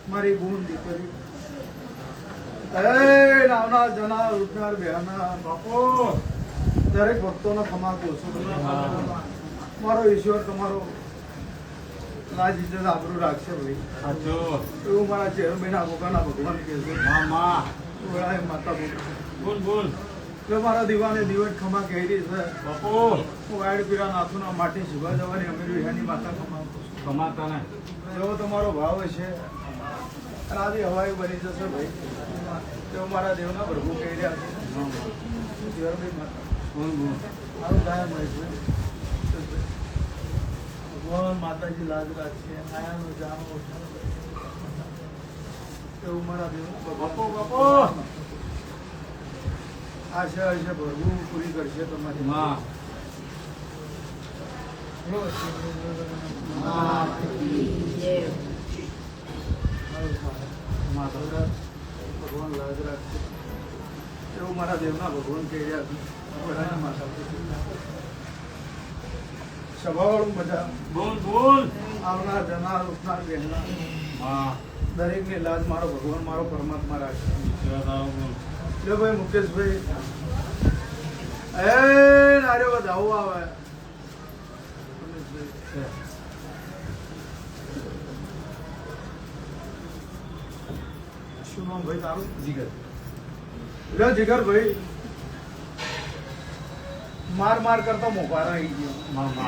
મારી ગુણ દીકરી નાવના જના ઉઠનાર બેહના બાપો દરેક ભક્તોનો ખમા કોસો મારો ઈશ્વર તમારો રાજ ઇજ્જત આબરૂ રાખશે ભાઈ એવું મારા ચેર મહિના ભોગાના ભગવાન કે છે માતા બોલ બોલ જો મારા દીવાને દીવટ ખમા કહી રહી છે બાપો હું વાયડ પીરા નાથુના માટી સુભા જવાની અમીર વિહાની માતા ખમાતા ને જેવો તમારો ભાવ હશે આજે હવાઈ બની જશે ભાઈ તેઓ મારા દેવના પ્રભુ કહી રહ્યા છે મારું કાયમ હોય છે ભગવાન માતાજી લાજ રાખશે આયાનું જાણો એવું મારા દેવ બાપો બાપો આશા હશે પ્રભુ પૂરી કરશે તમારી માં ભગવાન લાજ રાખશે એવું મારા દેવના ભગવાન કહી રહ્યા છે માતા સ્વભાવ મજા બોલ બોલ આવનાર જનાર ઉઠનાર બેહનાર દરેક ની લાજ મારો ભગવાન મારો પરમાત્મા રાખશે જો ભાઈ મુકેશભાઈ નારે વધાવો આવે શું નામ ભાઈ તારું જીગર જીગર ભાઈ માર કરતા મોભારા આવી ગયો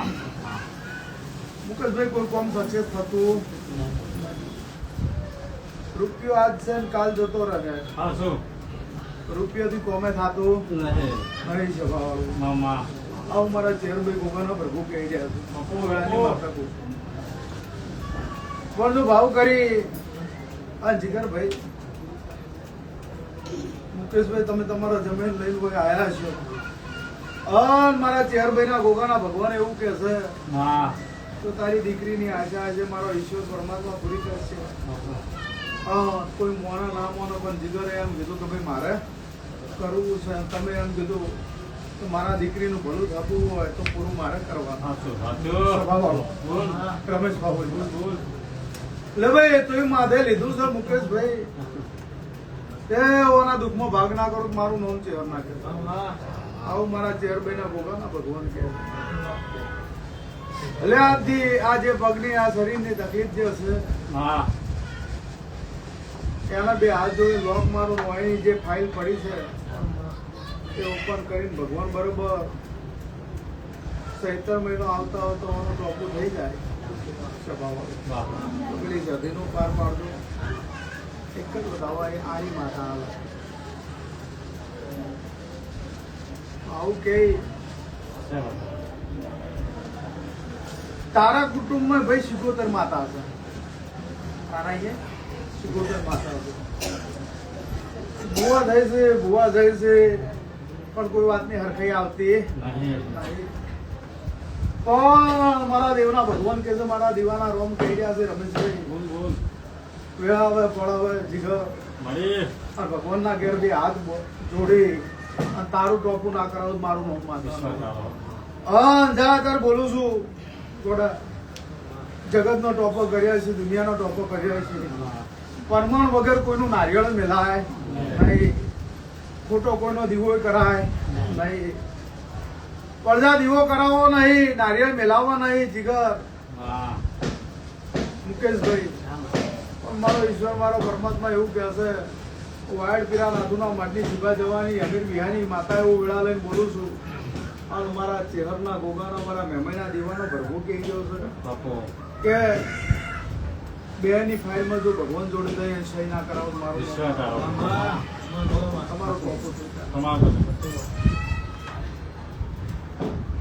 મુકેશભાઈ કોઈ કોમ સક્સેસ થતું રૂપિયો આજ છે ને કાલ જતો રહે રૂપિયાથી કોમે થતું નહીં સ્વભાવ આવું મારા ચેરભાઈ ગોગાનો પ્રભુ કહી રહ્યા છે પણ ભાવ કરી આ જીગરભાઈ મુકેશભાઈ તમે તમારા જમીન લઈને કોઈ આયા છો મારા ચેરભાઈ ના ગોગાના ભગવાન એવું કે છે તો તારી દીકરીની આશા છે મારો ઈશ્વર પરમાત્મા પૂરી કરશે કોઈ મોના ના મોનો પણ જીગરે એમ કીધું કે ભાઈ મારે કરવું છે તમે એમ કીધું તો મારા દીકરીનું ભલું થતું હોય તો પૂરું મારે કરવાનું રમેશ બાબુ એટલે ભાઈ તો એ માધે લીધું છે મુકેશભાઈ ઓના દુઃખમાં ભાગ ના કરો મારું નામ ચેર ના કે આવું મારા ચેરભાઈ ના ભોગાના ભગવાન કે એટલે આજથી આ જે પગની આ શરીરની તકલીફ જે હશે એના બે હાથ જોડે લોક મારું અહીં જે ફાઇલ પડી છે એ ઓપન કરીને ભગવાન બરોબર 17 મહિનો આવતા આવતો ટોપું થઈ જાય પેલી સદીનું પાર પાડજો એક જ બતાવવા એ આરી માતા આવે આવું કે તારા કુટુંબમાં ભાઈ 77 માતા હશે તારા એ 77 માતા હશે ભુવા જાય છે પણ કોઈ વાતની હરખાઈ આવતી પણ મારા દેવના ભગવાન કે છે મારા દીવાના રોમ કહી રહ્યા છે રમેશભાઈ વેળાવે પડાવે જીગર અને ભગવાનના ઘેર બી હાથ જોડી અને તારું ટોપું ના કરાવું મારું નામ માનવાનું જા તાર બોલું છું થોડા જગતનો ટોપો કર્યા છે દુનિયાનો ટોપો કર્યા છે પરમાણ વગર કોઈનું નારિયેળ મેલાય નહીં ખોટો કોઈનો દીવો કરાય નહીં પડદા દીવો કરાવવો નહીં નારિયેળ મેલાવવા નહીં જીગર મુકેશભાઈ પણ મારો ઈશ્વર મારો પરમાત્મા એવું કહે છે વાયડ પીરા નાથુના માટી સુભા જવાની અમીર વિહાની માતા એવું વેળા લઈને બોલું છું અને મારા ચેહરના ગોગાના મારા મહેમાનના દીવાનો પ્રભુ કહી ગયો છે કે બેની ફાઇલમાં જો ભગવાન જોડે દઈ સહી ના કરાવો મારો તમારો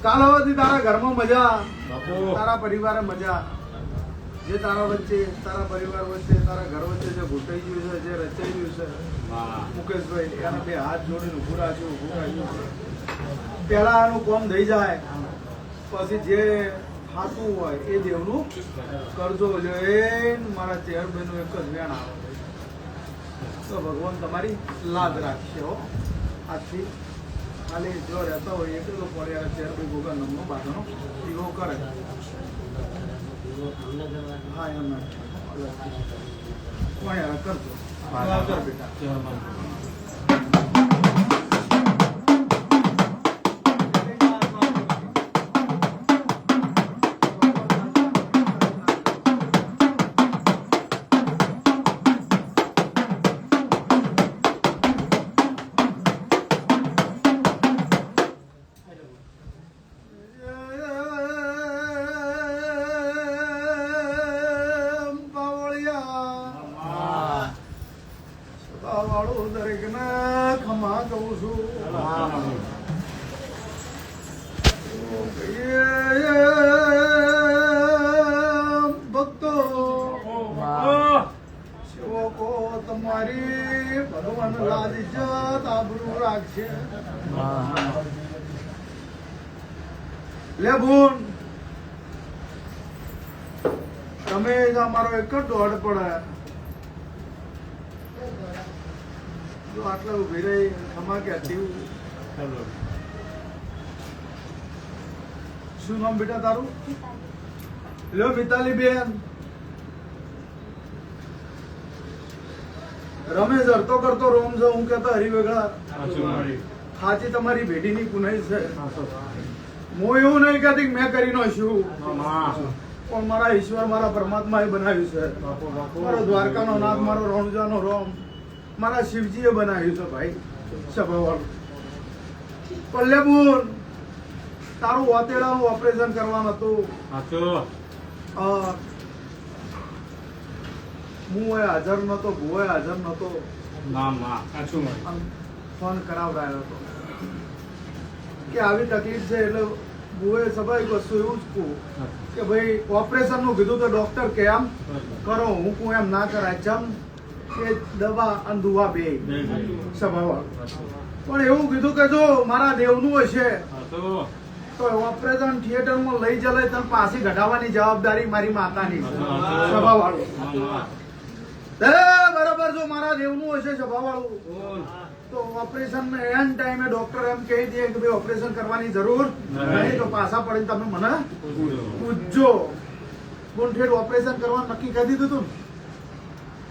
કાલ હવેથી તારા ઘરમાં મજા તારા પરિવારે મજા જે તારા વચ્ચે તારા પરિવાર વચ્ચે તારા ઘર વચ્ચે જે ઘૂંટાઈ ગયું છે જે રચાઈ ગયું છે મુકેશભાઈ એના બે હાથ જોડીને ઉભું રાખ્યું પેલા આનું કોમ થઈ જાય પછી જે થાતું હોય એ દેવનું કરજો મારા ચેરભાઈ નું એક જ વેણ આવે તો ભગવાન તમારી લાજ રાખશે હો આજથી ખાલી જો રહેતા હોય એટલું તો પડે ચેરભાઈ ગોગા નમનો બાંધવાનો દીવો કરે હા એમ કોણ યાર કરજો કર બેટા વાળું દરેક ને ખમા કહું છું ભક્તો સેવકો તમારી ભગવાન લાજ ઇજ્જત આબરૂ રાખશે લે બોન તમે અમારો એક જ દોડ પડે જો આટલા ઉભી રહી ખમા ક્યાંથી શું નામ બેટા તારું લ્યો મિતાલી બેન રમેશ હરતો કરતો રોમ છો હું કહેતો હરિવેગળા સાચી તમારી ભેટીની પુનાઈ છે હું એવું નહીં કહેતી મેં કરી નાખ્યું પણ મારા ઈશ્વર મારા પરમાત્મા એ બનાવ્યું છે મારો દ્વારકાનો નાથ મારો રણુજાનો રોમ મારા શિવજીએ બનાવ્યું છે ભાઈ સભાવાળું પલ્લેબુન તારું વાતેડાનું ઓપરેશન કરવાનું હતું હું હાજર નતો ભુવાય હાજર નતો ફોન કરાવડાયો હતો કે આવી તકલીફ છે એટલે ભુવાએ સ્વાભાવિક વસ્તુ એવું જ કહું કે ભાઈ ઓપરેશન નું કીધું તો ડોક્ટર કે એમ કરો હું કહું એમ ના કરાય ચમ કે દવા અને દુવા બે સ્વભાવ પણ એવું કીધું કે જો મારા દેવનું હશે તો ઓપરેશન થિયેટરમાં લઈ જલે તને પાછી ઘટાડવાની જવાબદારી મારી માતાની છે સ્વભાવ વાળું બરાબર જો મારા દેવનું હશે સ્વભાવ વાળું તો ઓપરેશન એન ટાઈમે ડોક્ટર એમ કહી દે કે ભાઈ ઓપરેશન કરવાની જરૂર નહીં તો પાછા પડીને તમે મને પૂછજો બોનઠેડ ઓપરેશન કરવા નક્કી કરી દીધું તું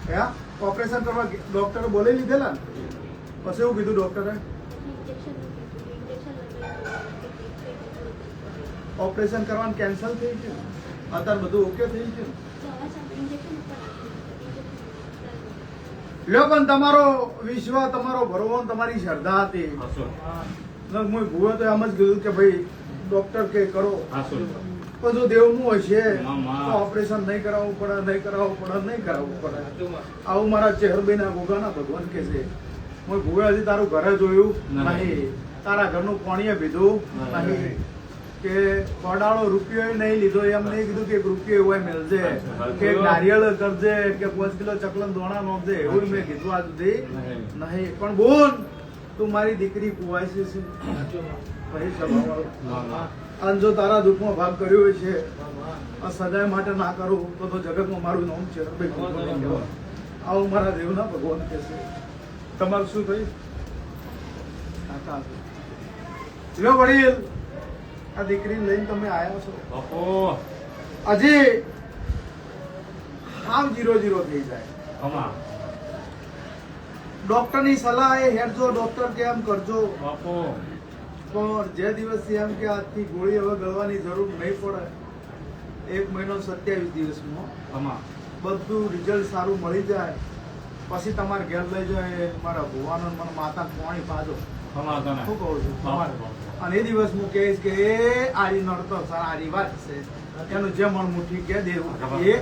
હે ઓપરેશન કરવા ડોક્ટરે બોલી લીધેલા પછી એવું કીધું ડોક્ટરે ઓપરેશન કરવાનું કેન્સલ થઈ ગયું અત્યારે બધું ઓકે થઈ ગયું લ્યો પણ તમારો વિશ્વ તમારો ભરવો તમારી શ્રદ્ધા હતી હું ભૂવે તો એમ જ કીધું કે ભાઈ ડોક્ટર કે કરો પણ જો દેવનું હશે તો ઓપરેશન નહીં કરાવવું પડે નહીં કરાવવું પડે નહીં કરાવવું પડે આવું મારા ચેહરબેના ગોગાના ભગવાન કે છે હું ભૂવે હજી તારું ઘરે જોયું નહીં તારા ઘરનું પાણીએ પીધું નહીં કે કોડાળો રૂપિયો નહીં લીધો એમ નહીં કીધું કે રૂપિયો હોય મળશે કે નારિયેળ કરજે કે 5 કિલો ચકલન દોણા નોંધજે એવું મેં કીધું આ સુધી નહીં પણ બોલ તું મારી દીકરી કુવાસી છે ભાઈ સ્વભાવ અને જો તારા દુઃખમાં ભાગ કર્યો હોય છે આ સદાય માટે ના કરું તો જગતમાં મારું નામ છે આવું મારા દેવના ભગવાન કે છે તમારું શું થયું લ્યો વડીલ આ દીકરી લઈને તમે આવ્યા છો હજી હાવ 0-0 થઈ જાય ડોક્ટર ની સલાહ એ હેડજો ડોક્ટર કે એમ કરજો પણ જે દિવસથી એમ કે આજથી ગોળી હવે ગળવાની જરૂર નહીં પડે 1 મહિનો 27 દિવસમાં બધું રિઝલ્ટ સારું મળી જાય પછી તમારે ઘેર લઈ જાય મારા ભુવાનો મને માતા પાણી પાજો શું કહું છું અને એ દિવસ હું કહીશ કે એ આરી નડતો સારી વાત છે એનું જે મન મુઠ્ઠી કે દેવું એ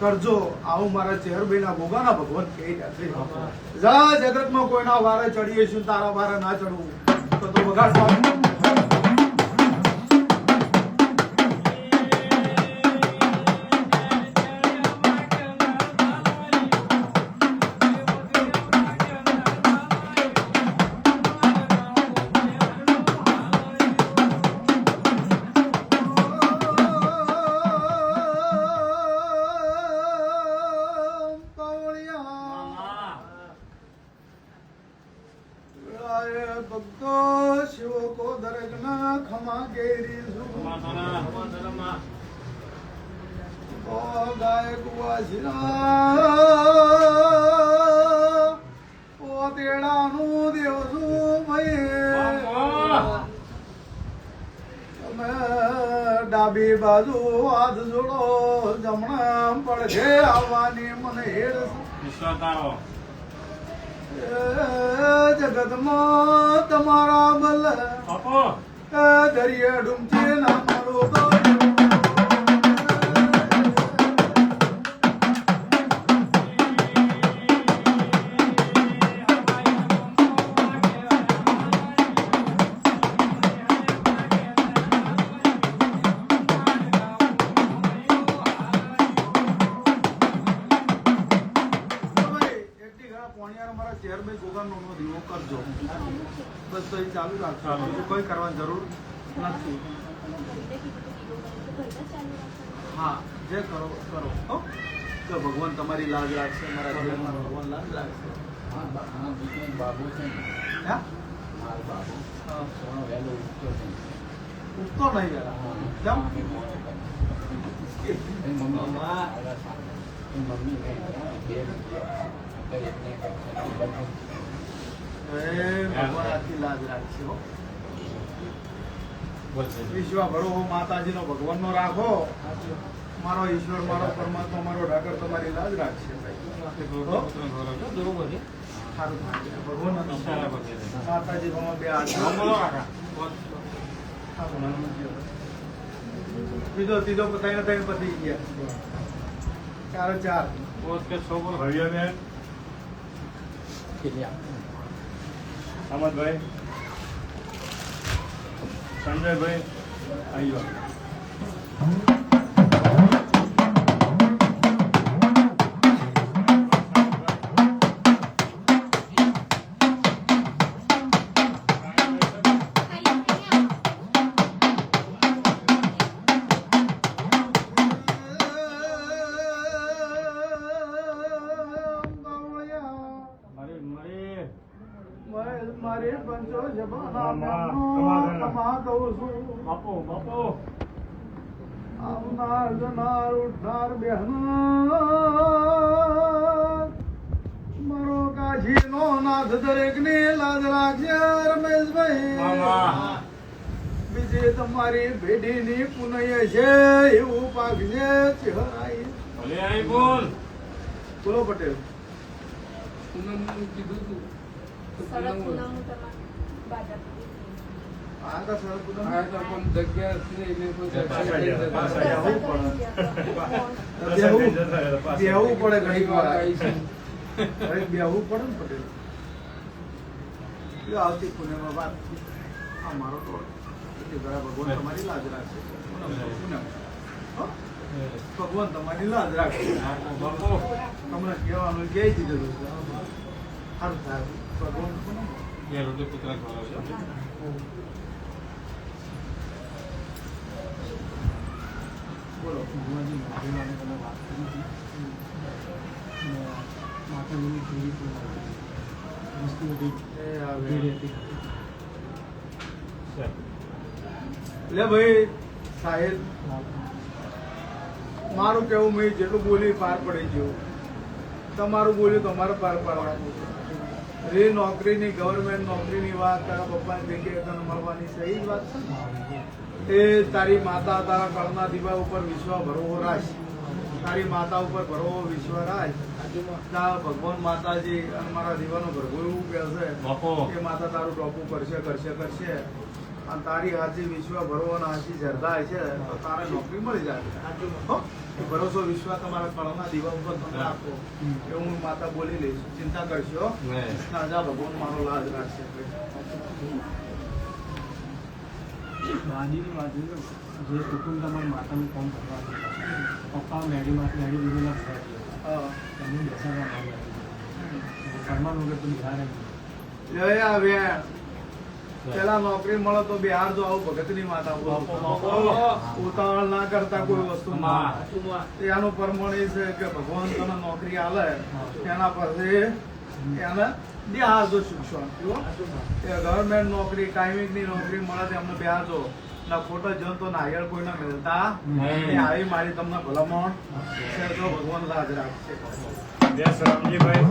કરજો આવું મારા ચેહરબેના ભોગાના ભગવાન કહી રહ્યા છે જા જગતમાં કોઈના વારે ચડીએ છું તારા વારે ના ચડવું તો બગાડ ભક્તો શિવકો ગાયક વાસીના ઓ તેડાનું દેવસું ભાઈ તમે ડાબી બાજુ હાથ જોડો જમણા પડખે આવવાની મને હેડ જગતમાં તમારા બલ દરિયા ડુમચી ના મારો ચેરમેન ગોગાનો દીવો કરજો બસ તો એ ચાલુ રાખજો બીજું કોઈ કરવાની જરૂર નથી હા જે કરો કરો હો તો ભગવાન તમારી લાજ રાખશે મારા જીવનમાં ભગવાન લાજ રાખશે બાબુ છે હા બાબુ વહેલો ઉઠતો છે ઉઠતો નહીં વેલા કેમ મમ્મી ભગવાન આખી લાજ રાખશે હો વિશ્વા ભરો માતાજીનો ભગવાનનો રાખો મારો ઈશ્વર મારો પરમાત્મા મારો ડાકર તમારી લાજ રાખશે ભગવાન માતાજી બે બીજો ત્રીજો પતાઈને ત્રણ પતી ગયા 4 અમદભાઈ સંજયભાઈ આવ્યો મારે પંચો જમાના કહું છું બાપો બાપો આવનાર જનાર ઉઠનાર બહેન મારો કાશી નો નાથ દરેક ની લાજ રાખજે રમેશભાઈ બીજે તમારી ભેડી ની પુનય છે એવું પાકજે ચહેરાઈ બોલ બોલો પટેલ કીધું તું આ તો સર પૂનમ પણ જગ્યા બેહવું પડે ઘણી વાર બેહવું પડે ને પટેલ આવતી પુણ્યમાં વાત આ મારો તો ભગવાન તમારી લાજ રાખશે ભગવાન તમારી લાજ રાખશે તમને કહેવાનું કહી દીધેલું છે સારું થાય ભગવાન બોલો લે ભાઈ સાહેબ મારું કેવું મેં જેટલું બોલી પાર પડી ગયું તમારું બોલ્યું તમારે પાર પાડવાનું રે નોકરીની ગવર્મેન્ટ નોકરીની વાત તારા પપ્પાની જગ્યાએ તને મળવાની સહી જ વાત છે એ તારી માતા તારા કળના દીવા ઉપર વિશ્વાસ ભરવો રાખ તારી માતા ઉપર ભરવો વિશ્વાસ રાખ ભગવાન માતાજી અને મારા દીવાનો ભરવો એવું કહેશે કે માતા તારું ટોપું કરશે કરશે કરશે અને તારી હાથી વિશ્વાસ ભરવો અને હાથી જરદાય છે તો તારે નોકરી મળી જાય ભરોસો વિશ્વાસ તમારા કળના દીવા ઉપર તમે રાખો એવું હું માતા બોલી લઈશ ચિંતા કરશો ના ભગવાન મારો લાજ રાખશે બાજીની બાજુ જે કુટુંબ તમારી માતાનું કામ કરવા પપ્પા મેડીમાં મેડી દીધેલા એમને બેસાડવા સન્માન વગર તું બિહાર પેલા નોકરી મળે તો બિહાર જો આવું ભગતની માતા ઉતાવળ ના કરતા કોઈ વસ્તુ એનું પ્રમાણ એ છે કે ભગવાન તને નોકરી આલે એના પછી એને બિહાર જો શિક્ષણ ગવર્મેન્ટ નોકરી ટાઈમિંગ ની નોકરી મળે તો એમને બિહાર જો ના ખોટા જન તો નારિયેળ કોઈને મિલતા નહીં. એ આવી મારી તમને ભલામણ છે તો ભગવાન લાજ રાખશે. જય રામજીભાઈ.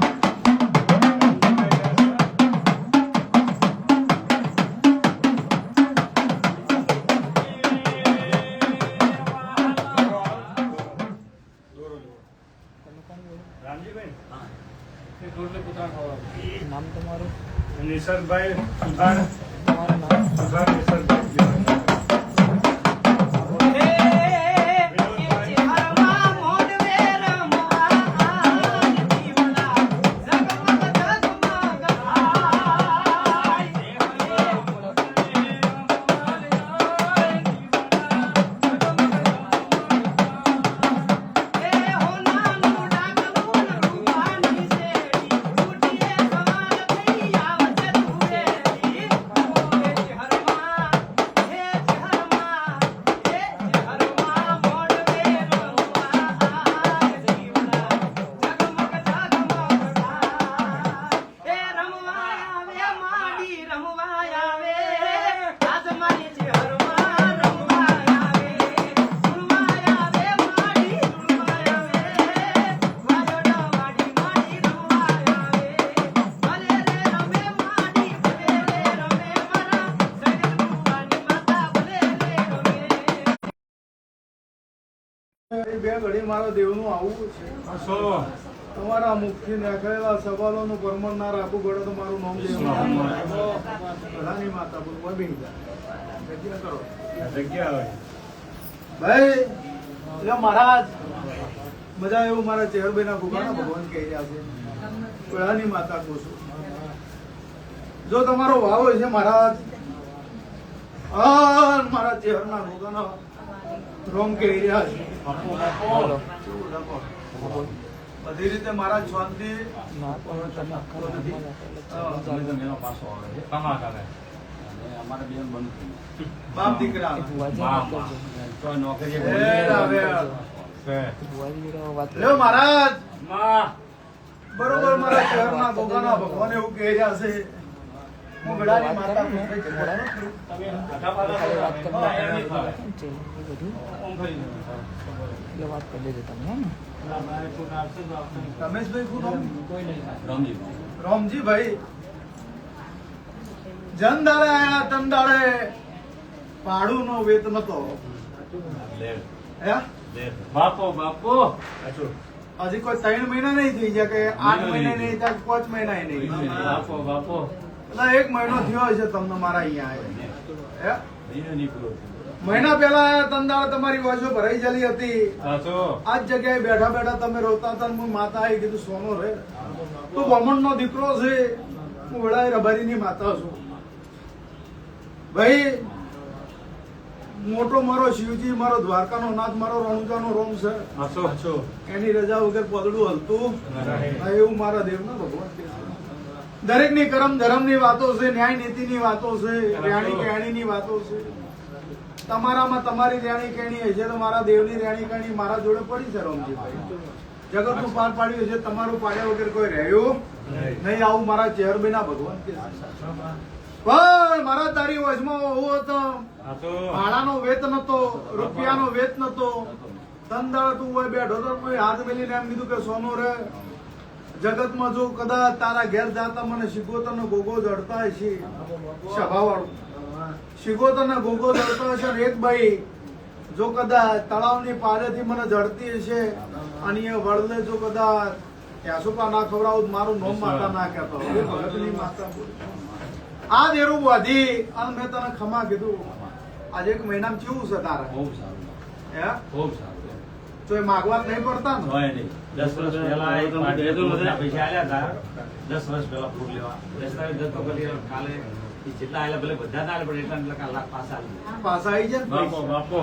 રામજીભાઈ એ રોટલી કૂતરા ખવડાવે. નામ તમારું નિસર્ગભાઈ સુધાર તમારું નામ સુધાર નિસર્ગભાઈ. બે ઘડી મારા દેવનું આવું છે. હસો. તમારા મુખથી નાખેલા સવાલોનું પરમાણ ના રાખવું પડે તો મારું નામ બધાની માતા બોલવા બેસી જાય. જગ્યા કરો જગ્યા હોય. ભાઈ એટલે મહારાજ મજા એવું મારા ચેહરભાઈના ભગવાન ભગવાન કહી રહ્યા છે. બધાની માતા કહું છું. જો તમારો ભાવ હોય છે મહારાજ મારા ચેહરના ભગવાન રોમ કહી રહ્યા છે. બોલો બધી રીતે મારા શાંતિ ના પણ તમે આખા ગામમાં એનો પાછો આવે છે. કમા કરે. અને અમારે બેન બંધ થઈ ગયું. બાપ દીકરા ભુવાજી વાહ, વાત વાહ. કરજો તો નોકરી એ રાવે. છે. ભુવાજી જોડે વાત લ્યો મહારાજ માં. બરોબર મારા ચેહરના ભગવાન ભગવાન એવું કહી રહ્યા છે. હું ગળાની માતા તમે ખાલી વાત કરી એમ નહીં થાય. બધું ઓમ થઈ જાય. એટલે વાત કરી લેજો તમે હે ને રમેશભાઈ શું નામ? કોઈ નહીં થાય. રમજી. રોમજીભાઈ જન દાડે આયા તન દાડે પાડું નો વેત નતો હે? બાપો બાપો. હજી કોઈ 3 મહિના નહીં થઈ ગયા કે 8 મહિના નહીં થયા કે 5 મહિના નહીં બાપો બાપો. એટલે 1 મહિનો થયો હશે તમને મારા અહીંયા આવ્યા. હે મહિનો નીકળ્યો છે. મહિના પહેલા આયા તન દાડે તમારી વાજો ભરાઈ જલી હતી. સાચો. આ જ જગ્યાએ બેઠા બેઠા તમે રોતા હતા ને હું માતા આવી કીધું સોનો રે તું બ્રાહ્મણ નો દીકરો છે હું વડાઈ રબારી ની માતા છું. ભાઈ મોટો મારો શિવજી મારો દ્વારકાનો નાથ મારો રણુજાનો રોમ છે. સાચો સાચો. એની રજા વગર પગડું હલતું હા, એવું મારા દેવના ભગવાન કહે છે. દરેક ની કરમ ધર્મ ની વાતો છે, ન્યાય નીતિ ની વાતો છે, રેણી કેણી ની વાતો છે. તમારામાં તમારી રેણી કેણી હશે તો મારા દેવની રેણી કેણી મારા જોડે પડી છે. રોમજીભાઈ જગત નું પાર પાડ્યું છે, તમારું પાડ્યા વગર કોઈ રહ્યું નહીં. આવું મારા ચેહરભાઈના ભગવાન કહે છે. પણ મારા તારી વચમાં હોવો તો સાચો. ભાડાનો વેત નતો, રૂપિયાનો વેત નતો. તંદાળ તું હોય બેઠો તો કોઈ હાથ મેલીને એમ કીધું કે સોનો રે જગતમાં જો કદાચ તારા ઘેર જાતા મને શિગોતરનો ગોગો જડતા હશે સભાવાળું શિગોતરનો ગોગો જડતો હશે ને એક બાઈ જો કદાચ તળાવની પારેથી મને જડતી હશે અને એ વળલે જો કદાચ ત્યાસુપા ના ખવડાવું તો મારું નોમ માતા ના કહેતો એ ભગતની માતા બોલી. આ દેરું વાધી અને મેં તને ખમા કીધું આજે 1 મહિનામાં કેવું છે તારે બહુ સારું. હે બહુ સારું. તો એ માગવા જ નહીં પડતા ને હોય નહીં. 10 વર્ષ પહેલા એક પાર્ટીએ ફ્રૂટના પૈસા આલ્યા હતા. 10 વર્ષ પહેલા ફ્રૂટ લેવા દસ્તાવેજ જતો કરી કાલે ઈ જેટલા આલ્યા ભલે બધા ના આલ્યા પણ એટલા લાખ પાછા આલ્યા. પાછા આવી જાય ને બાપો પૈસા. બાપો.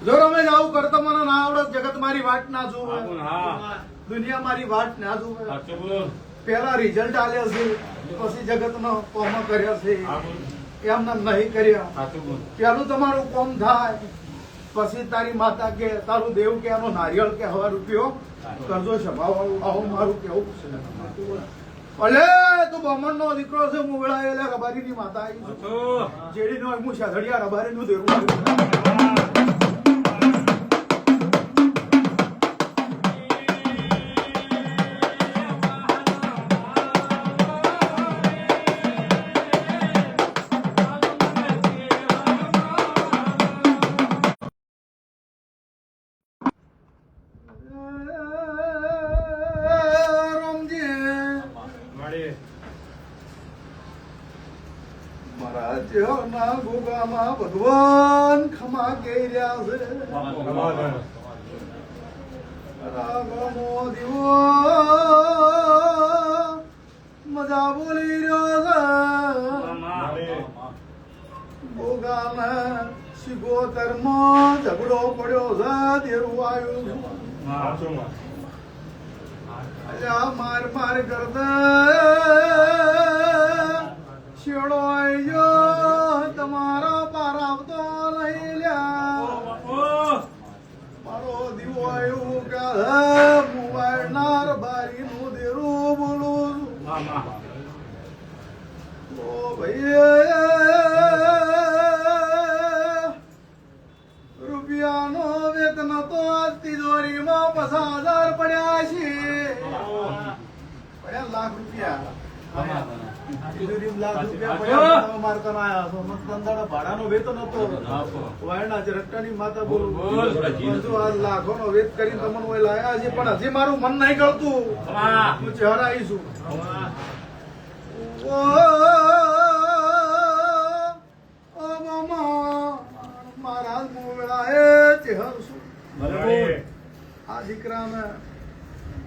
જો રમેશ આવું કરતો મને ના આવડત જગત મારી વાટ ના જોવે બાપુ, હા. દુનિયા મારી વાટ ના જોવે સાચું બોલ. પેલા રિઝલ્ટ આલ્યા છે પછી જગત નો કોમ કર્યા છે હા બોલ. એમને નહીં કર્યા. સાચું બોલ. પેલું તમારું કોમ થાય પછી તારી માતા કે તારું દેવ કે આનો નારિયેળ કે હવા રૂપિયો કરજો સભાવાળું આવું મારું કેવું છે. અલે તું બ્રાહ્મણનો દીકરો છે હું વેળાયેલા રબારીની માતા આવી છું. સાચું. જેડીનો હું શાધડિયા રબારીનું દેરું આવ્યું. રામજી મળી. મારા ચેહરના ગોગામાં ભગવાન ખમા કહી રહ્યા છે. સમાધાન. રાગમો દીવો મજા બોલી રહ્યો છે. મળી. ગોગાને શિગોતરમાં ઝઘડો પડ્યો છે. દેરું આવ્યું છે. સાચું માં. અલ્યા માર માર કરતા શેડો આઈ ગયો તમારા પાર આવતો નહીં લ્યા. મારો દીવો આવ્યું કે મોબાઈલ નાર બારીનું દેરું બોલું છું. ઓ ભાઈ રૂપિયાનો વેતન તો તિજોરીમાં 50,000 પડ્યા છે. પડ્યા લાખ રૂપિયા. તિજોરીમાં લાખ રૂપિયા પડ્યા. તમે મારતા ના આયા છો. મસ્ત ધંધાના ભાડાનો વેતન હતો. વાયના રટ્ટાની માતા બોલું. હજુ આ લાખોનો વેત કરીને તમને ઓય લાયા છે પણ હજી મારું મન નહીં ગળતું. હું ચહેરાઈ છું. મહારાજ મોવડા એ ચહેર છું. મળી. આ દીકરાને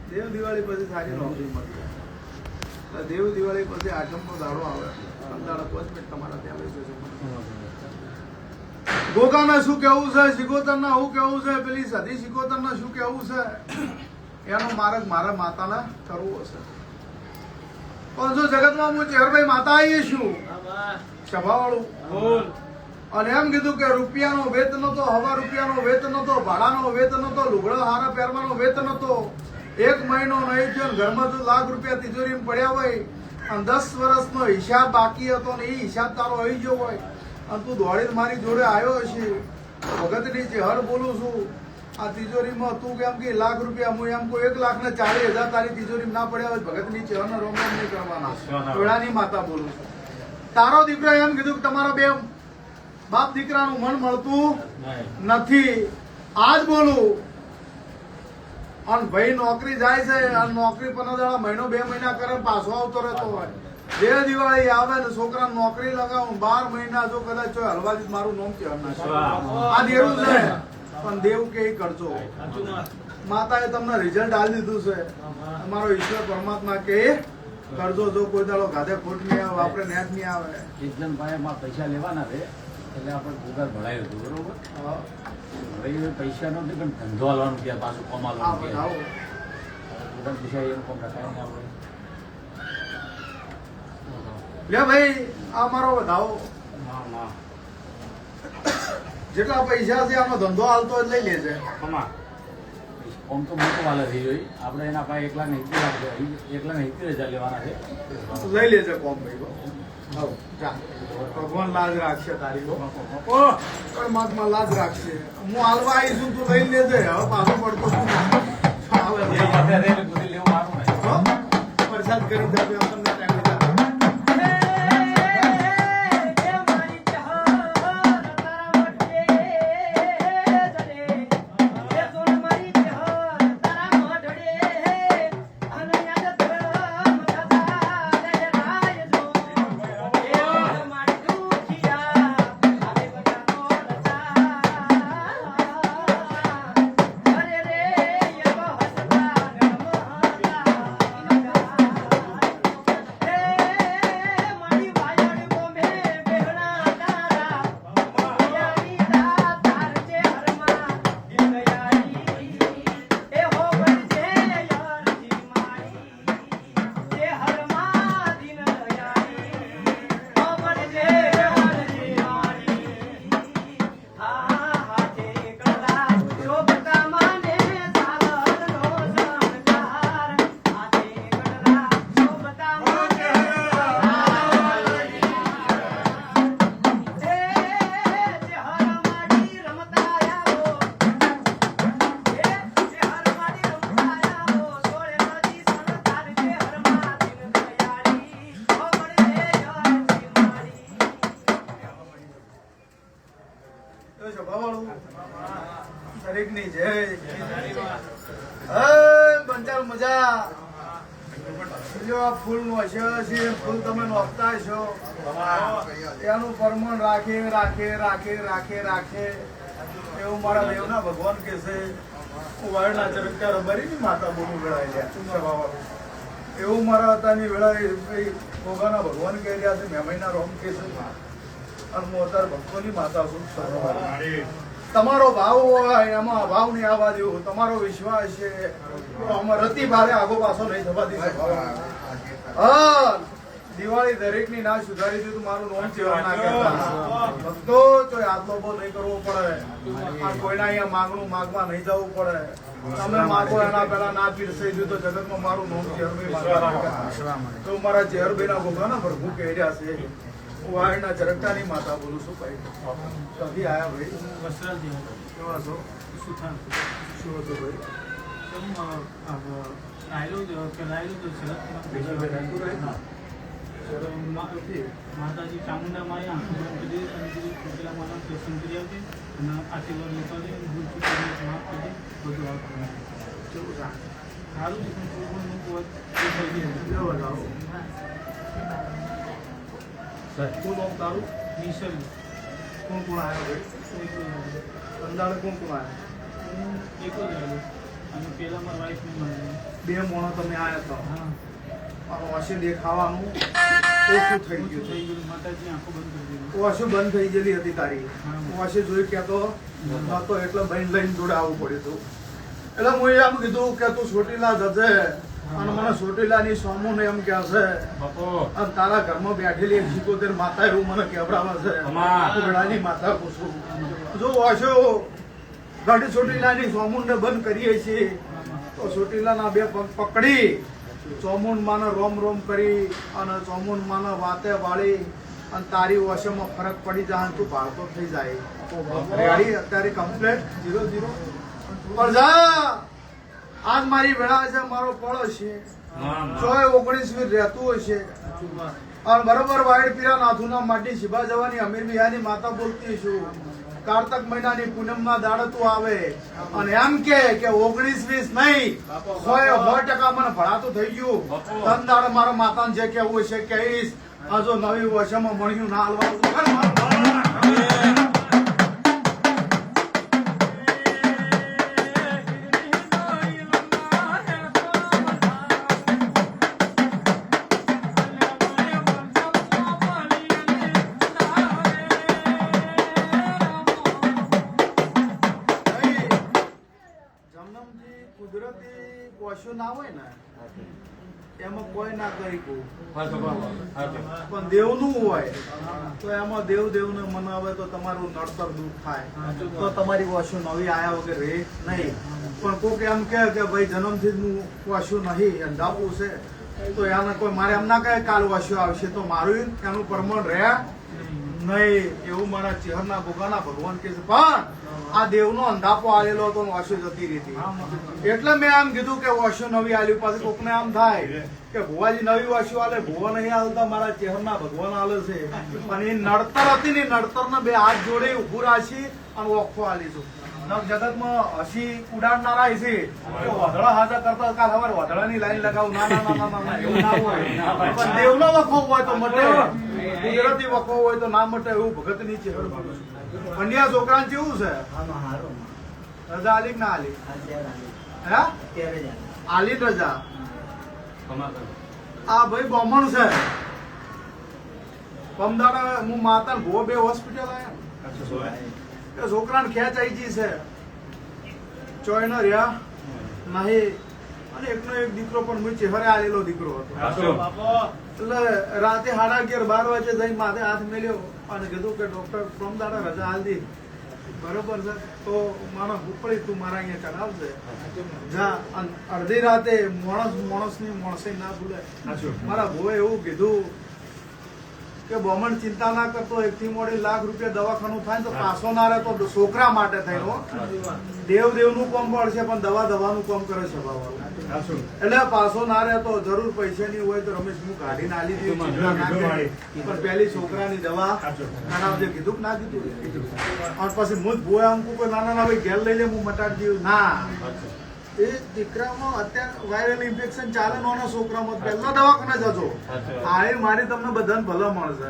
દેવ દિવાળી પછી સારી નોકરી મળી. એટલે દેવ દિવાળી પછી આઠમનો દાડો આવે. દાડો 5 મિનિટ તમારા ત્યાં બેસે છે. ગોગાને શું કેવું છે, સિકોતરને શું કેવું છે, પેલી સધી સિકોતરને શું કેવું છે, એનો માર્ગ મારા માતાને કરવો હશે. પણ જો જગતમાં હું ચેહરભાઈ માતા આવીએ છું સભાવાળું બોલ. અને એમ કીધું કે રૂપિયાનો વેત નતો, હવા રૂપિયાનો વેત નતો, ભાડાનો વેત નતો, લુગડા હારા પહેરવાનો વેત નતો. 1 મહિનો નહીં થયો ને ઘરમાં તો લાખ રૂપિયા તિજોરીમાં પડ્યા હોય અને 10 વર્ષનો હિસાબ બાકી હતો ને એ હિસાબ તારો આવી ગયો હોય અને તું દોડીને મારી જોડે આવ્યો છે. ભગતની ચેહર બોલું છું. આ તિજોરીમાં તું કેમ કે લાખ રૂપિયા હું એમ કોઈ 1,40,000 તારી તિજોરીમાં ના પડ્યા હોય. ભગતની ચેહરનો રોમ રોમ નહીં કરવાના. વેળાની માતા બોલું છું. તારો દીકરો એમ કીધું કે તમારા બે બાપ દીકરાનું મન મળતું નથી. આજ બોલું. અને ભાઈ નોકરી જાય છે અને નોકરી 15 દાડા મહિનો 2 મહિના કરે પાછો આવતો રહેતો હોય. બે દિવાળી આવે ને છોકરાને નોકરી લગાવું 12 મહિના જો કદાચ જો હલવાથી મારું નામ કહેવા ના. આ દેવું છે પણ દેવ કે ઈ કરજો. માતાએ તમને રિઝલ્ટ આલી દીધું છે. તમારો ઈશ્વર પરમાત્મા કે કરજો. જો કોઈ દાડો ગાધે ખોટ નહીં આવે આપણે નેટ નહીં આવે. એકદમ પાયામાં પૈસા લેવાના છે એટલે આપણે ભૂગર ભરાયું હતું બરોબર. હા, હવે પૈસા નથી પણ ધંધો હાલવાનું ત્યાં પાછું હા, કમાવાનું બતાવો. ભૂગર પૈસા એનું કોમ રખાય ને આપણે. લે ભાઈ આ મારો વધાવો. જેટલા પૈસા છે આનો ધંધો હાલતો જ લઈ લેજે. કોમ તો મોટો વાલે થઈ ગઈ આપણે એના પાસે 1,70,000 લેવાના છે. લઈ લેજે કોમ ભાઈ. હવ, જા. ભગવાન લાજ રાખશે તારી. પરમાત્મા લાજ રાખશે. હું હાલવા આવી છું તું લઈ લેજે. હવે પાછો પડતો છું. આવે એ ભાઈ. પાસે રહીને બધું લેવું મારું ને. હો? પ્રસાદ કરી દે ભાઈ, આપણને ટાઈમ લીધા. દરેકની જય. હે બંચાલ મજા. જો આ ફૂલનું હશે છે, ફૂલ તમે નોખતા છો, એનું પરમણ રાખે રાખે રાખે રાખે રાખે એવું મારા દેવના ભગવાન કે છે. હું વાયરના ચરકતા રબારીની માતા બોલું વેળાય એવું મારા હતાની વેળાએ ભોગાના ભગવાન કહી રહ્યા છે. મેમઈના રોમ કે છે અને હું અત્યારે ભક્તોની માતા છું. તમારો ભાવ હોય એમાં અભાવ નહીં આવવા દેવું. તમારો વિશ્વાસ છે આમાં રતી ભારે આગો પાછો નહીં થવા દીધો. હા દિવાળી દરેક ની ના સુધારી દીધું. મારું નોમ ચેવા ના કરતા ભક્તો તો આટલો બહુ નહીં કરવો પડે. આ કોઈના અહીંયા માગણું માગવા નહીં જવું પડે. તમે માગો એના પેલા ના પીરસાઈ દીધું. જગતમાં મારું નોમ ચેહરભાઈ તો મારા ચેહરભાઈ ના ભોગાના પ્રભુ કહી રહ્યા છે. હું વાયરના ચરકટાની માતા બોલું છું. ભાઈ કદી આયા ભાઈ? વસ્ત્રાલ કેવા છો? સુથાન શું હતું ભાઈ? માતાજી ચામુંડા માએ આંખો બંધ કરી અને પેલા માતા દર્શન કરી આવતી અને આશીર્વાદ લેતા ભૂલ ચૂકી માફ કરી બધું આવતું સારું છે પણ થોડું શું નામ તારું? નિસર્ગ કોણ કોણ આવ્યા ભાઈ? અંદાજે કોણ કોણ આવ્યા? એક જ રહ્યો અને પેલા મારા વાઈફને મળે બે મોણો તમે આવ્યા હતા. હા વાસી દેખાવાનું ઓછું થઈ ગયું. થઈ ગયું માતાજી આંખો બંધ કરી દીધી વાસી બંધ થઈ ગયેલી હતી તારી. હા. વાસી જોઈ કહેતો નતો એટલે બહેન લઈને જોડે આવવું પડ્યું હતું. એટલે હું એમ કીધું કે તું ચોટીલા જજે અને મને ચોટીલાની સોમું ને એમ કહે છે અને તારા ઘરમાં બેઠેલી 71 માતા એવું મને કહેવડાવે છે. ઉઘડાની માતા પૂછું જો વાસ્યો ગાડી ચોટીલાની સોમું ને બંધ કરીએ છીએ તો ચોટીલાના બે પગ પકડી ચોમુંડ માને રોમ રોમ કરી અને ચોમુંડ માને વાતે વાળી અને તારી વશમાં ફરક પડી જાય તું ભાળતો થઈ જાય. રેડી અત્યારે કમ્પ્લેટ 0-0 પણ જા આજ મારી વેળા છે. મારો પળો છે 19 વીર રહેતું હશે અને બરોબર વાયડ પીરા નાથુના માટી શિબા જવાની અમીર બિહાની માતા બોલતી છું. કાર્તક મહિનાની પૂનમના દાડે તું આવે અને એમ કે 19-20 નહીં 100% મને ભણાતું થઈ ગયું. તન દાડે મારા માતાને જે કહેવું છે કહીશ. આ જો નવી વર્ષમાં મળ્યું ના હાલવાનું કુદરતી કશું ના હોય ને એમાં કોઈ ના કરી પણ દેવનું હોય તો એમાં દેવને મનાવે તો તમારું નડતર દૂર થાય તો તમારી વસ્તુ નવી આયા વગર રહે નહીં. પણ કોઈક એમ કે ભાઈ જન્મથી જ હું વસ્તુ નહીં અંધાપું છે તો એને કોઈ મારે એમ ના કહે કાલ વસ્તુ આવશે તો મારું એનું પ્રમાણ રહ્યા નહીં. એવું મારા ચેહરના ભોગાના ભગવાન કે છે. પણ આ દેવનો અંધાપો આલેલો હતો વાસુ જતી રહી. એટલે મેં આમ કીધું કે વાસુ નવી આલ્યું. પાછું કોકને આમ થાય કે ભુવાજી નવી વાસુ આલે, ભુવા નહીં આલતા મારા ચેહરના ભગવાન આલે છે. પણ એ નડતર હતી ને નડતર ને બે હાથ જોડે ઉભું રાખી અને ઓખો આલીશું. જગતમાં હસી ઉડાડનારા છે કે વાદળા હાજર કરતા કાલ સવારે વાદળાની લાઈન લગાવું. ના ના ના ના એવું ના હોય. પણ દેવનો વખો હોય તો મટે, કુદરતી વખો હોય તો ના મટે. એવું ભગત ની ચેહર બોલું છું. પંડ્યા છોકરા કેવું છે? રજા આલી કે ના આલી? હે આલી રજા. આ ભાઈ બ્રાહ્મણ છે. પમદાડા હું માતા ભો બે હોસ્પિટલ આયા છોકરાને ખેંચ આવી ગઈ છે. ચોય ન રહ્યા નહીં અને એકનો એક દીકરો પણ હું ચહેરે આલેલો દીકરો હતો. એટલે રાતે 11:30-12 વાગે જઈને માથે હાથ મેલ્યો અને કીધું કે ડોક્ટર પમદાડા રજા હાલ દી. બરોબર છે તો માણસ ઉપડી તું મારા અહીંયા ચડાવશે જા. અડધી રાતે માણસની માણસે ના ભૂલે. મારા ભોએ એવું કીધું કે બમણ ચિંતા ના કરતો 1 થી મોડી લાખ રૂપિયા દવાખાનું થાય ને તો પાછો ના રહે તો છોકરા માટે થઈને દેવનું કામ પડશે પણ દવાનું કામ કરે છે બાબા એટલે પાછો ના રહે તો જરૂર પૈસાની હોય તો રમેશ હું કાઢીને આલી દીધું પણ પેલી છોકરાની દવા કરાવજે કીધું કે ના કીધું અને પછી હું જ ભોય અમુક કોઈ નાના ભાઈ ઘેર લઈ લે હું મટાડી દઉં ના એ દીકરામાં અત્યારે વાયરલ ઇન્ફેક્શન ચાલે નાના છોકરામાં પહેલા દવાખાને જજો આ મારી તમને બધાને ભલો મળશે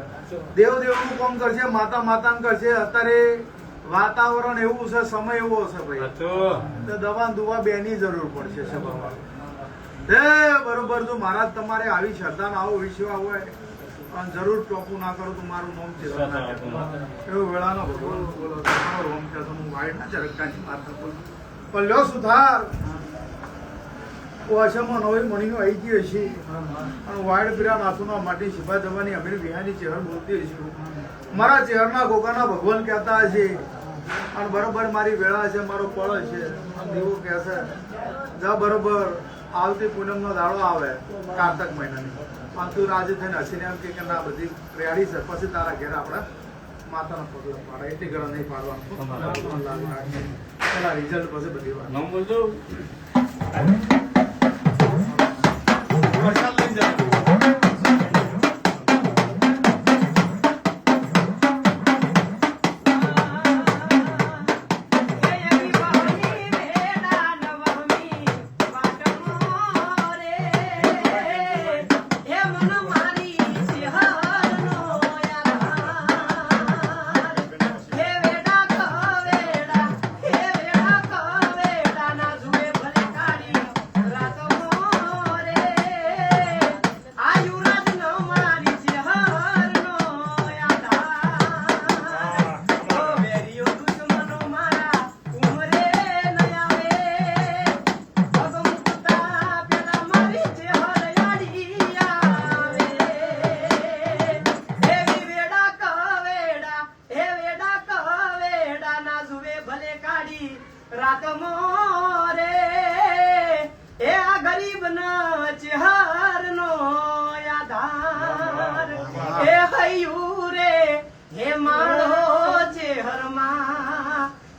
દેવનું કામ કરશે માતા કરશે અત્યારે વાતાવરણ એવું છે સમય એવો હશે ભાઈ તો દવા દુવા બેની જરૂર પડશે સભામાં બરોબર જો મહારાજ તમારે આવી શ્રદ્ધા આવો વિશ્વાસ હોય પણ જરૂર ટોપું ના કરો તો મારું નામ છે એવું વેળાનો ભગવાન બોલો તમારો રોમ છે તો હું વાઈટ ના ચરકટાની માતા બોલું પણ લ્યો સુધાર ઓછામાં નવી મણીનો આવી ગઈ હશે અને વાઈડ પીરા નાથુના માટે શિભા જવાની અમીર વિહાની ચહેર બોલતી હશે મારા ચહેરના ગોગાના ભગવાન કહેતા હશે અને બરોબર મારી વેળા છે મારો પળ છે દેવો કહેશે જા બરોબર આવતી પૂનમનો દાડો આવે કારતક મહિનાની પણ તું રાજી થઈને હસીને એમ કે ના બધી રેડી છે પછી તારા ઘેર આપણે માતાના પગલા પાડે એટલી ઘણા નહીં પાડવાનું પેલા રિઝલ્ટ પછી બધી વાત વરસાદ લઈ જાય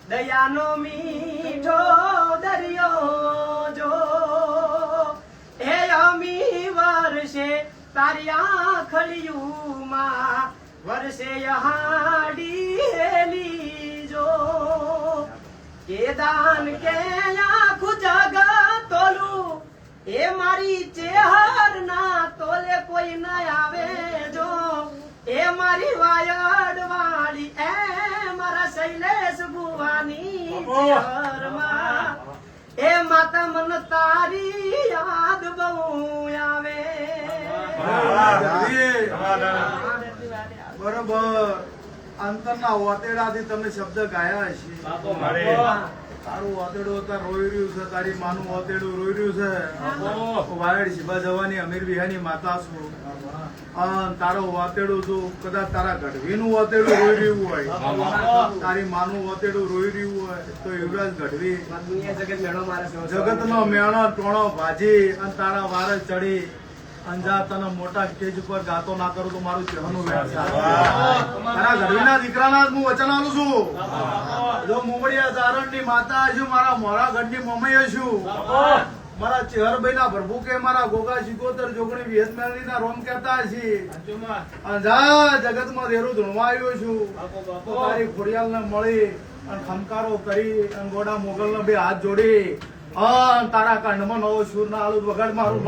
દયાનો મીઠો દરિયો જો હે અમી વર્ષે તારી આંખળિયુંમાં વર્ષે હાડી હેલી જો કે દાન કે આખું જગત તોલું એ મારી ચેહર ના તોલે કોઈ ના આવે જો એ મારી વાયડ વાળી એ મારા શૈલેષ ભુવાની ચેહરમાં એ માતા મન તારી યાદ બહુ આવે બરોબર અંતરના વાતેડાથી તમે શબ્દ ગાયા હશે તારું વાતેડું અત્યારે રોઈ રહ્યું છે તારી માનું વાતેડું રોઈ રહ્યું છે વાયડ શિભા જવાની અમીર વિહાની માતા છું તારો વાતેડું તું કદાચ તારા ગઢવીનું વાતેડું રોઈ રહ્યું હોય તારી માનું વાતેડું રોઈ રહ્યું હોય તો યુવરાજ ગઢવી જગતનો મેણો ટોણો ભાજી અને તારા વારસ ચડી અંજા તને મોટા સ્ટેજ ઉપર ગાતો ના કરું તો મારું ચહેરું તારા ગઢવીના દીકરાના હું વચન આલું છું જો મુમડિયા ચારણની માતા છું મારા મોરા ગઢની મમ્મી છું મારા ચેહરભાઈ ના પ્રભુ કે મારા ગોગા શિકોતર જોગણી વિયતમેલની ના રોમ કહેતા છે અંજા જગતમાં દેરું ધૂણવા આવ્યો છું તો તારી ખોડિયાલ ને મળી અને ખમકારો કરી અને ગોડા મોગલ ને બે હાથ જોડી તારા કાંડમાં નવો સુર ના આલુ વગાડ મારું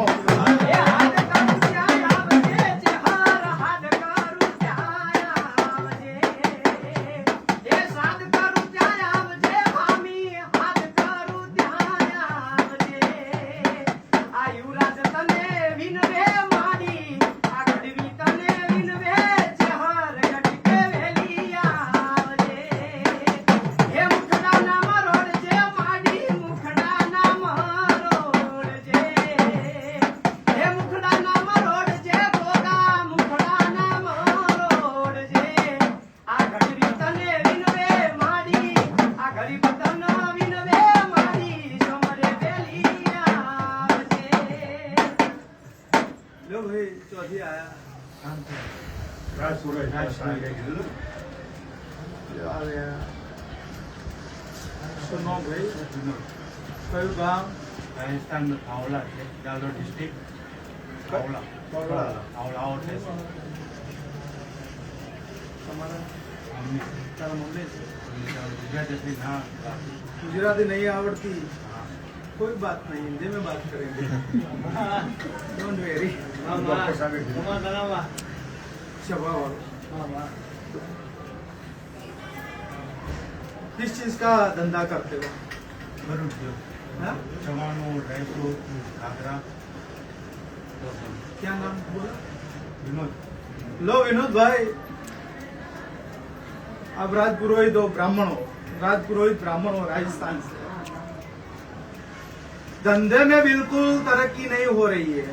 રાજપુરા શું નામ ભાઈ? કયું ગામ? રાજસ્થાન में खावला છે જાલોર ડિસ્ટ્રિક્ટ ખાવલા ખાવલા. ખાવલાઓ છે તમારા મમ્મી તારા મમ્મી છે. ગુજરાતી ના गुजराती नहीं आवड़ती, कोई बात नहीं, हिंदी में बात करेंगे. Don't very. शबा वालों किस चीज का धंधा करते हो? ભરૂચ જો हाँ? ચવાણું ડ્રાયફ્રૂટ ઘાઘરા क्या नाम बोला? વિનોદ लो विनोद भाई, अब राजपुरोहित हो ब्राह्मण हो, राजपुरोहित ब्राह्मण हो राजस्थान से, धंधे में बिल्कुल तरक्की नहीं हो रही है,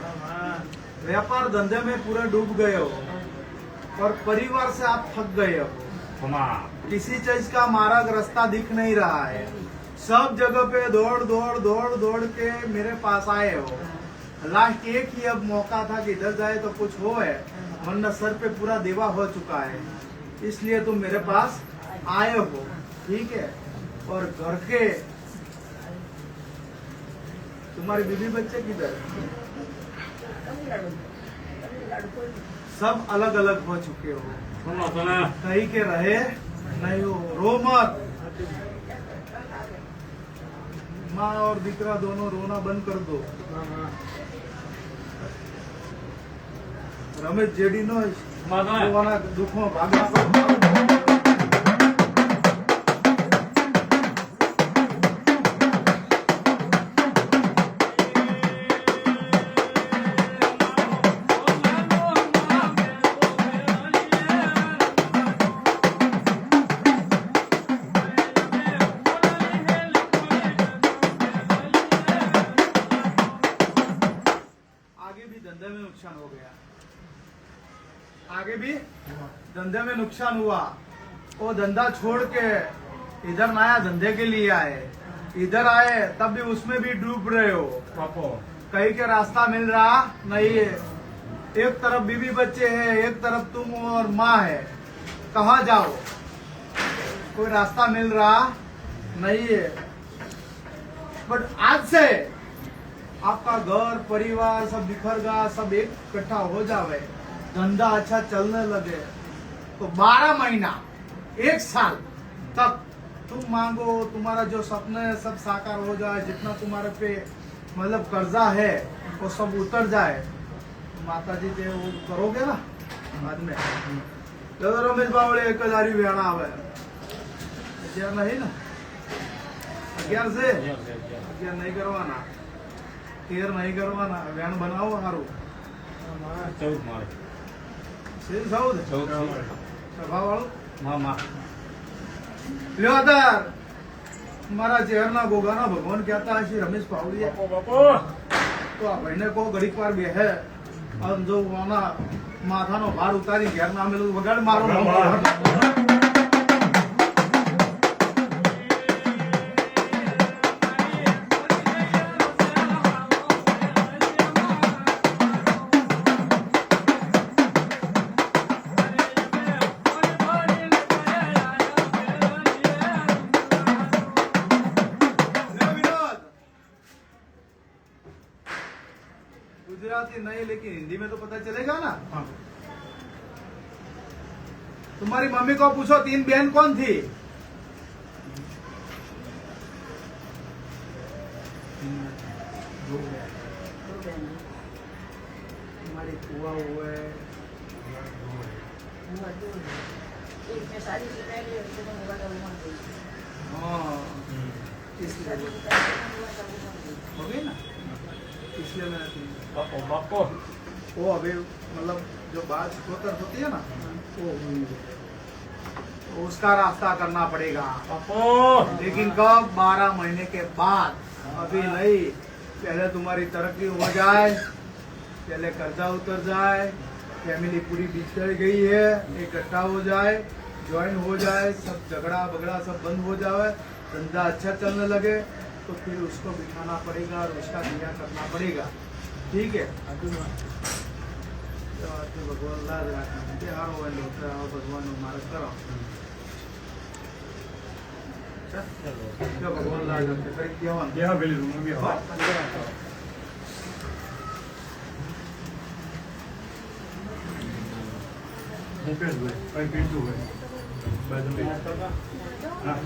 व्यापार धंधे में पूरा डूब गए हो और परिवार से आप थक गए हो. किसी चीज का मार्ग रास्ता दिख नहीं रहा है, सब जगह पे दौड़ दौड़ दौड़ दौड़ के मेरे पास आए हो. लास्ट एक ही अब मौका था कि इधर जाए तो कुछ हो है, वरना सर पे पूरा देवा हो चुका है, इसलिए तुम मेरे पास आए हो. ठीक है. और घर के तुम्हारी बीवी बच्चे किधर? सब अलग अलग हो चुके हो, कहीं के रहे नहीं हो. रो मत. माँ और दीकरा दोनों रोना बंद कर दो. रमेश जेडी नो रोवाना दुखों भागा. आगे भी धंधे में नुकसान हो गया, आगे भी धंधे में नुकसान हुआ. वो धंधा छोड़ के इधर नया धंधे के लिए आए, इधर आए तब भी उसमें भी डूब रहे हो. कहीं के रास्ता मिल रहा नहीं है. एक तरफ बीवी बच्चे हैं, एक तरफ तुम और माँ है, कहाँ जाओ? कोई रास्ता मिल रहा नहीं है. बट आज से आपका घर परिवार सब बिखर गया, सब एक इकट्ठा हो जावे, धंधा अच्छा चलने लगे तो 12 महीना 1 साल तक तुम मांगो, तुम्हारा जो सपने है सब साकार हो जाए, जितना तुम्हारे पे मतलब कर्जा है वो सब उतर जाए. माता जी के वो करोगे ना बाद में. तो रमेश बावड़े 1000 वेणा आवे, 11 नहीं ना, 11 से 11 नहीं करवाना, 13 नहीं करवाना. वेण बनाવો સારું. 14 મારે છે 14 સભા વાળું મામા લ્યો આધાર. મારા ચહેરના ગોગાના ભગવાન કહેતા હશે રમેશ પાવડીએ તો આ ભાઈને કહો ઘડીક વાર બેહે અને જો આના માથાનો ભાર ઉતારી ઘેર ના મેલું વગાડ મારો गुजराती नहीं लेकिन हिंदी में तो पता चलेगा ना. तुम्हारी मम्मी को पूछो 3 बहन कौन थी? तुम्हारी बुआ हुए, हाँ इसलिए हो गई ना, इसलिए मैंने वो अभी मतलब जो बात होकर होती है ना वो हुई है. तो उसका रास्ता करना पड़ेगा, लेकिन कब? 12 महीने के बाद. अभी नहीं. पहले तुम्हारी तरक्की हो जाए, पहले कर्जा उतर जाए, फैमिली पूरी बिछड़ गई है, इकट्ठा हो जाए, ज्वाइन हो जाए, सब झगड़ा बगड़ा सब बंद हो जाए, धंधा अच्छा चलने लगे तो फिर उसको बिठाना पड़ेगा और उसका दिया करना पड़ेगा. ठीक है. કે ભગવાન લાજ રાખે તે સારો હોય ડોક્ટર આવો ભગવાનનો માર્ગ કરો કે ભગવાન લાજ રાખે કંઈક કહેવાનું બેહો પેલી રૂમમાં બેહો. મુકેશભાઈ, કંઈ પીધું હોય? બાજુ બે. હા.